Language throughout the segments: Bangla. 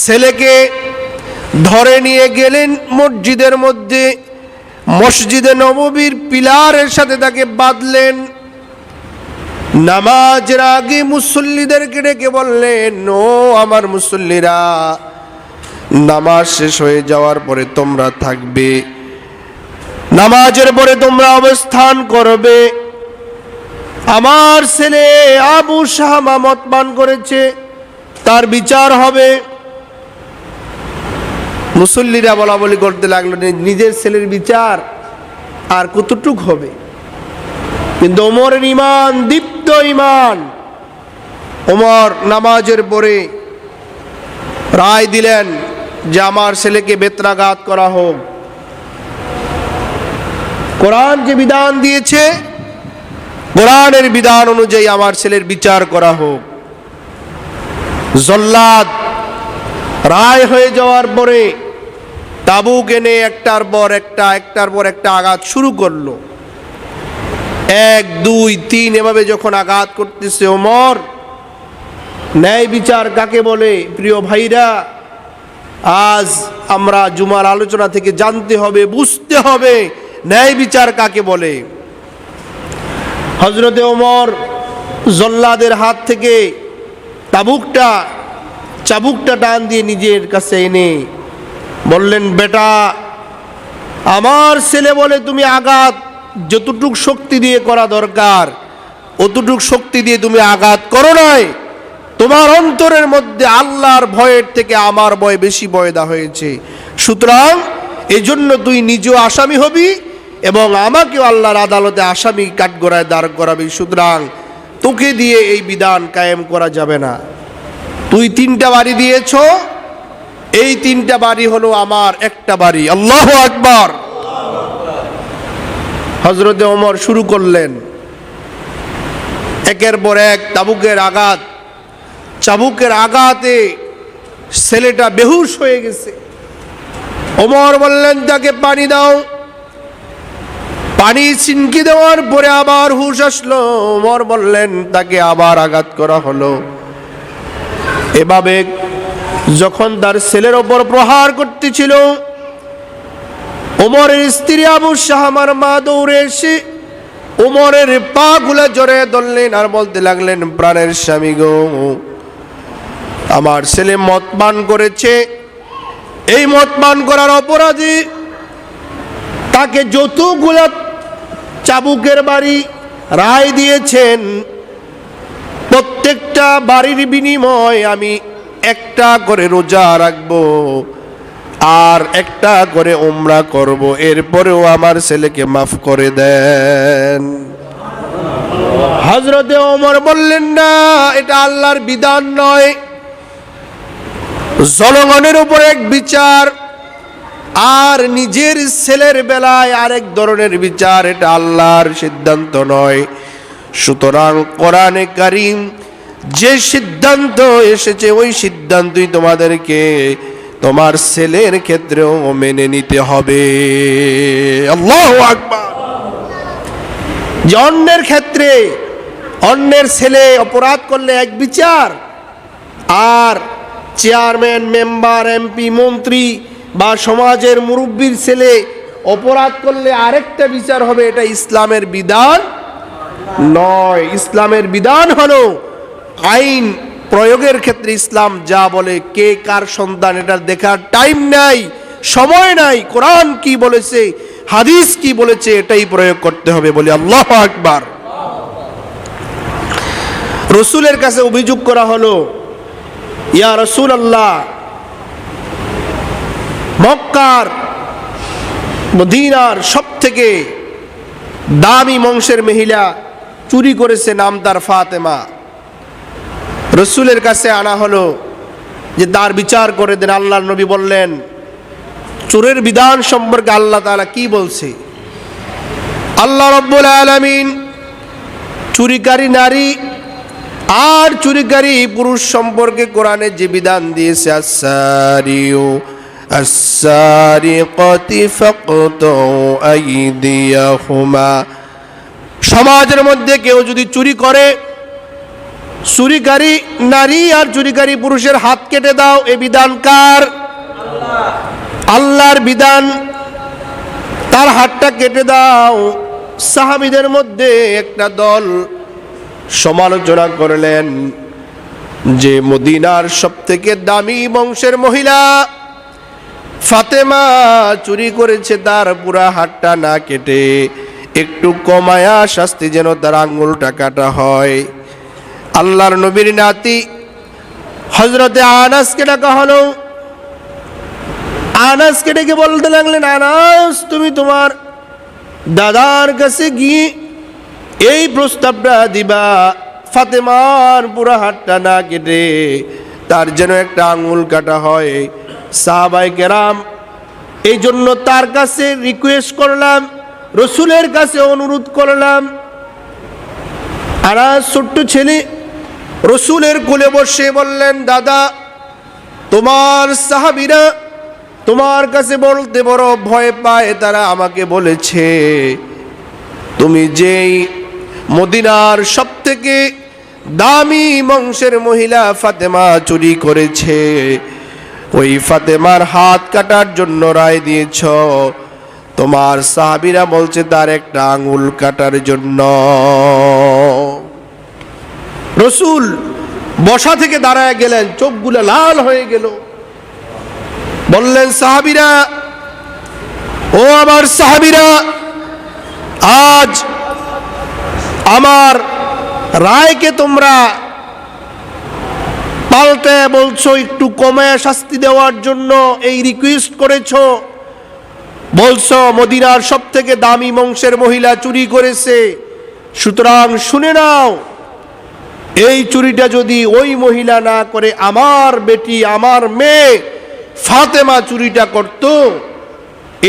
ছেলেকে ধরে নিয়ে গেলেন মসজিদের মধ্যে, মসজিদে নববীর পিলারের সাথে তাকে বাঁধলেন। নামাজের আগে মুসল্লিদেরকে ডেকে বললেন, ও আমার মুসল্লিরা, নামাজ শেষ হয়ে যাওয়ার পরে তোমরা থাকবে, নামাজের পরে তোমরা অবস্থান করবে। আমার ছেলে আবু শাহামা মদ পান করেছে, তার বিচার হবে। মুসল্লিরা বলা বলি করতে লাগলো, নিজের ছেলের বিচার আর কতটুক হবে। কিন্তু ওমরের ঈমান, দীপ্ত ঈমান, ওমর নামাজের পরে রায় দিলেন যে আমার ছেলেকে বেত্রাঘাত করা হোক। কোরআন যে বিধান দিয়েছে, কোরআনের বিধান অনুযায়ী আমার ছেলের বিচার করা হোক। জল্লাদ রায় হয়ে যাওয়ার পরে তাবুক এনে একটার পর একটা আঘাত শুরু করলো। 1, 2, 3 এভাবে যখন আঘাত করতেছে ওমর, ন্যায় বিচার কাকে বলে? প্রিয় ভাইরা, আজ আমরা জুমার আলোচনা থেকে জানতে হবে, বুঝতে হবে ন্যায় বিচার কাকে বলে। হযরতে ওমর জল্লাদের হাত থেকে চাবুকটা টান দিয়ে নিজের কাছে এনে বললেন, বেটা, আমার ছেলে বলে তুমি আঘাত যতটুক শক্তি দিয়ে করা দরকার অতটুক শক্তি দিয়ে তুমি আঘাত করো নাই। তোমার অন্তরের মধ্যে আল্লাহর ভয়ের থেকে আমার ভয় বেশি পয়দা হয়েছে, সুতরাং এজন্য তুই নিজেও আসামি হবি এবং আমাকেও আল্লাহর আদালতে আসামি কাঠগড়ায় দাঁড় করাবি। সুতরাং তোকে দিয়ে এই বিধান কায়েম করা যাবে না। তুই 3টা বাড়ি দিয়েছ, এই 3টা বাড়ি হলো আমার একটা বাড়ি। আল্লাহু আকবার। হযরতে ওমর শুরু করলেন একের পর এক চাবুকের আঘাতে ছেলেটা বেহুশ হয়ে গেছে। ওমর বললেন, তাকে পানি দাও। পানি ছিনকে দেওয়ার পরে আবার হুঁশ আসলো। ওমর বললেন, তাকে আবার আঘাত করা হলো। এভাবে যখন তার ছেলের ওপর প্রহার করতেছিল, ওমরের স্ত্রী আবু শাহামার মা দৌড়ে এসে ওমরের পা গুলা জড়িয়ে ধরলেন আর বলতে লাগলেন, প্রাণের স্বামী গো, আমার ছেলে মদ পান করেছে, এই মদ পান করার অপরাধে তাকে যতগুলা চাবুকের বাড়ি রায় দিয়েছেন, প্রত্যেকটা বাড়ির বিনিময় আমি একটা করে রোজা রাখবো আর একটা করে উমরা করব, এরপরেও আমার ছেলেকে মাফ করে দেন। হযরতে ওমর বললেন, না, এটা আল্লাহর বিধান নয়, জনগণের উপর এক বিচার আর নিজের ছেলের বেলায় আরেক ধরনের বিচার, এটা আল্লাহর সিদ্ধান্ত নয়। সুতরাং কোরআনে কারীম যে সিদ্ধান্ত এসেছে ওই সিদ্ধান্তই তোমাদেরকে তোমার ছেলের ক্ষেত্রেও মেনে নিতে হবে। আল্লাহু আকবার। যে অন্যের ক্ষেত্রে অন্যের ছেলে অপরাধ করলে এক বিচার, আর চেয়ারম্যান, মেম্বার, এমপি, মন্ত্রী বা সমাজের মুরব্বীর ছেলে অপরাধ করলে আরেকটা বিচার হবে, এটা ইসলামের বিধান নয়। ইসলামের বিধান হলো আইন প্রয়োগের ক্ষেত্রে ইসলাম যা বলে, কে কার সন্তান এটা দেখার টাইম নাই, সময় নাই। কোরআন কি বলেছে, হাদিস কি বলেছে, এটাই প্রয়োগ করতে হবে বলে। আল্লাহু আকবার। রাসূলের কাছে অভিযোগ করা হলো, ইয়া রাসূলুল্লাহ, মক্কার মদিনার সবথেকে দামি বংশের মহিলা চুরি করেছে, নাম তার ফাতেমা। রাসূলের কাছে আনা হলো যে তার বিচার করে দেন। আল্লাহর নবী বললেন, চোরের বিধান সম্পর্কে আল্লাহ তাআলা কি বলছে? আল্লাহ রাব্বুল আলামিন চুরিকারী নারী আর চুরিকারী পুরুষ সম্পর্কে কোরআনে যে বিধান দিয়েছে, আস-সারিকাতি ফাকতু আইদিয়াহুমা, সমাজের মধ্যে কেউ যদি চুরি করে, চুরিকারী নারী আর চুরিকারী পুরুষের হাত কেটে দাও, এ বিধান কার? আল্লাহর বিধান। তার হাতটা কেটে দাও। সাহাবীদের মধ্যে একটা দল সমালোচনা করলেন যে মদিনার সবথেকে দামি বংশের মহিলা ফাতেমা চুরি করেছে, তার পুরা হাতটা না কেটে একটু কমায়া শাস্তি যেন তার আঙ্গুলটা কাটা হয়। আল্লাহর নবীর নাতি হযরতে আনাসকে ডাকা হলো। আনাসকে ডেকে বলতে লাগলেন, আনাস, তুমি তোমার দাদার কাছে গিয়ে এই প্রস্তাবটা দিবা, ফাতেমার পুরা হাতটা না কেটে তার যেন একটা আঙ্গুল কাটা হয়। সাহাবায়ে কেরাম এই জন্য তার কাছে রিকোয়েস্ট করলাম, রসুলের কাছে অনুরোধ করলাম। আনাস ছোট্ট ছেলে রসুলের কোলে বসে বললেন, দাদা, তোমার সাহাবীরা তোমার কাছে বলতে বড় ভয় পায়। তারা আমাকে বলেছে তুমি যেই মদিনার সবথেকে দামি বংশের মহিলা ফাতেমা চুরি করেছে, ওই ফাতেমার হাত কাটার জন্য রায় দিয়েছ। তোমার সাহাবীরা বলছে তার একটা আঙ্গুল কাটার জন্য। রসুল বসা থেকে দাঁড়ায় গেলেন, চোখগুলো লাল হয়ে গেল। বললেন, সাহাবীরা, ও আমার সাহাবীরা, আজ আমার রায়কে তোমরা পাল্টে বলছো একটু কমে শাস্তি দেওয়ার জন্য, এই রিকোয়েস্ট করেছো, বলছো মদিনার সবথেকে দামি বংশের মহিলা চুরি করেছে। সুতরাং শুনে নাও, এই চুরিটা যদি ওই মহিলা না করে আমার বেটি, আমার মেয়ে ফাতেমা চুরিটা করত,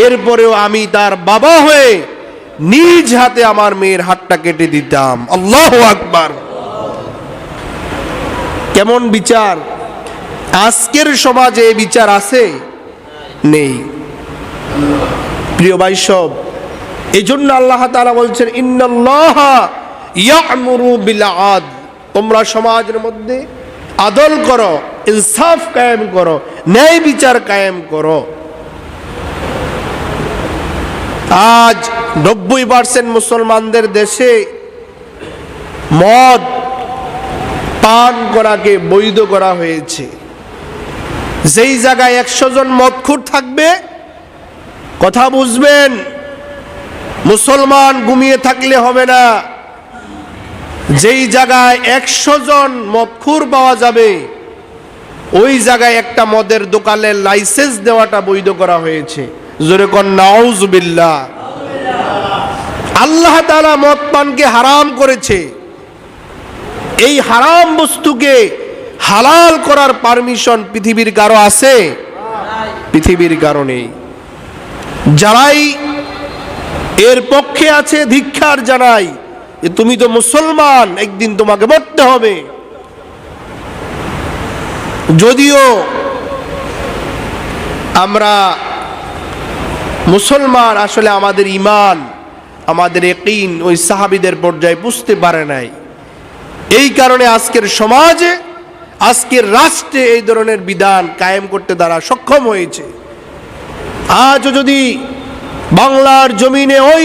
এরপরেও আমি তার বাবা হয়ে নিজ হাতে আমার মেয়ের হাতটা কেটে দিতাম। আল্লাহু আকবার! কেমন বিচার! আজকের সমাজে এই বিচার আছে? নেই। প্রিয় ভাই সব, এই জন্য আল্লাহ তাআলা বলছেন, ইন্নাল্লাহা ইয়া'মুরু বিল আদল, তোমরা সমাজের মধ্যে আদল করো, ইনসাফ কায়েম করো, ন্যায় বিচার কায়েম করো। আজ 90% মুসলমানদের দেশে মদ পান করাকে বৈধ করা হয়েছে। যেই জায়গায় 100 জন মদখোর থাকবে, কথা বুঝবেন, মুসলমান ঘুমিয়ে থাকলে হবে না। যেই জায়গায় 100 জন মদখোর পাওয়া যাবে, ওই জায়গায় একটা মদের দোকানের লাইসেন্স দেওয়াটা বৈধ করা হয়েছে। জোরে কোন নাউজুবিল্লাহ। আল্লাহ তাআলা মদ পানকে হারাম করেছে। এই হারাম বস্তুকে হালাল করার পারমিশন পৃথিবীর কারো আছে? পৃথিবীর কারো নেই। যারাই এর পক্ষে আছে ধিক্কার জানাই, যে তুমি তো মুসলমান, একদিন তোমাকে মরতে হবে। যদিও আমরা মুসলমান, আসলে আমাদের ঈমান, আমাদের ইয়াকিন ওই সাহাবীদের পর্যায়ে বুঝতে পারে নাই। এই কারণে আজকের সমাজে, আজকের রাষ্ট্রে এই ধরনের বিধান কায়েম করতে তারা সক্ষম হয়েছে। আজও যদি বাংলার জমিনে ওই